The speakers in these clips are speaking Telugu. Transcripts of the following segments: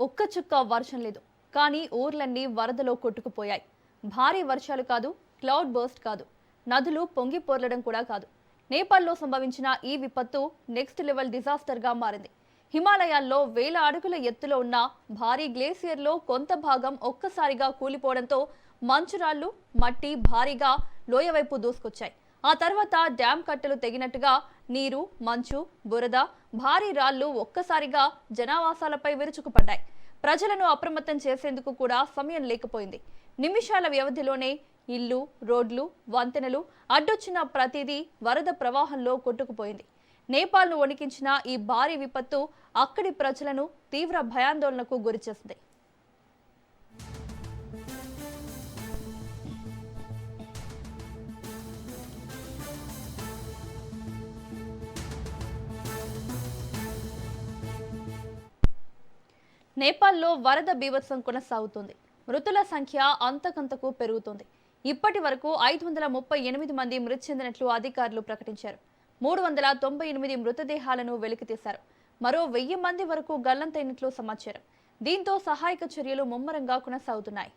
ఒక్క చుక్క వర్షం లేదు. కానీ ఊర్లన్నీ వరదలో కొట్టుకుపోయాయి. భారీ వర్షాలు కాదు, క్లౌడ్ బర్స్ట్ కాదు, నదులు పొంగి పొర్లడం కూడా కాదు. నేపాల్లో సంభవించిన ఈ విపత్తు నెక్స్ట్ లెవెల్ డిజాస్టర్గా మారింది. హిమాలయాల్లో వేల అడుగుల ఎత్తులో ఉన్న భారీ గ్లేసియర్లో కొంత భాగం ఒక్కసారిగా కూలిపోవడంతో మంచురాళ్లు, మట్టి భారీగా లోయ వైపు దూసుకొచ్చాయి. ఆ తర్వాత డ్యాం కట్టలు తెగినట్టుగా నీరు, మంచు, బురద, భారీ రాళ్లు ఒక్కసారిగా జనావాసాలపై విరుచుకుపడ్డాయి. ప్రజలను అప్రమత్తం చేసేందుకు కూడా సమయం లేకపోయింది. నిమిషాల వ్యవధిలోనే ఇల్లు, రోడ్లు, వంతెనలు, అడ్డొచ్చిన ప్రతిదీ వరద ప్రవాహంలో కొట్టుకుపోయింది. నేపాల్ను వణికించిన ఈ భారీ విపత్తు అక్కడి ప్రజలను తీవ్ర భయాందోళనకు గురిచేసింది. నేపాల్లో వరద బీభత్సం కొనసాగుతుంది. మృతుల సంఖ్య అంతకంతకు పెరుగుతోంది. ఇప్పటి వరకు 538 మంది మృతి చెందినట్లు అధికారులు ప్రకటించారు. 398 మృతదేహాలను వెలికితీశారు. మరో 1000 మంది వరకు గల్లంతైనట్లు సమాచారం. దీంతో సహాయక చర్యలు ముమ్మరంగా కొనసాగుతున్నాయి.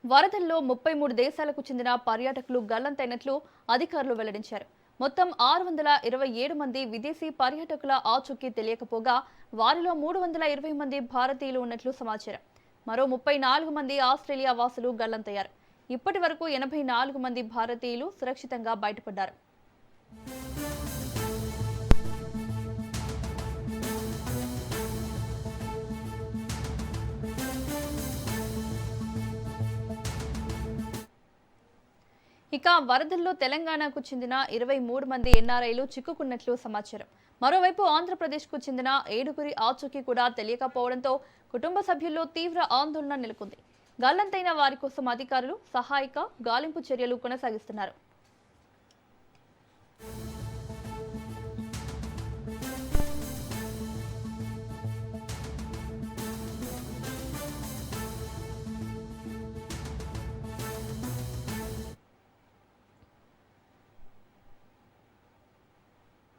వరదల్లో 33 దేశాలకు చెందిన పర్యాటకులు గల్లంతైనట్లు అధికారులు వెల్లడించారు. మొత్తం 627 మంది విదేశీ పర్యాటకుల ఆచూకీ తెలియకపోగా వారిలో 320 మంది భారతీయులు ఉన్నట్లు సమాచారం. మరో 34 మంది ఆస్ట్రేలియా వాసులు గల్లంతయ్యారు. ఇప్పటి వరకు 84 మంది భారతీయులు సురక్షితంగా బయటపడ్డారు. ఇక వరదల్లో తెలంగాణకు చెందిన 23 మంది ఎన్ఆర్ఐలు చిక్కుకున్నట్లు సమాచారం. మరోవైపు ఆంధ్రప్రదేశ్కు చెందిన 7గురి ఆచూకీ కూడా తెలియకపోవడంతో కుటుంబ సభ్యుల్లో తీవ్ర ఆందోళన నెలకొంది. గల్లంతైన వారి కోసం అధికారులు సహాయక గాలింపు చర్యలు కొనసాగిస్తున్నారు.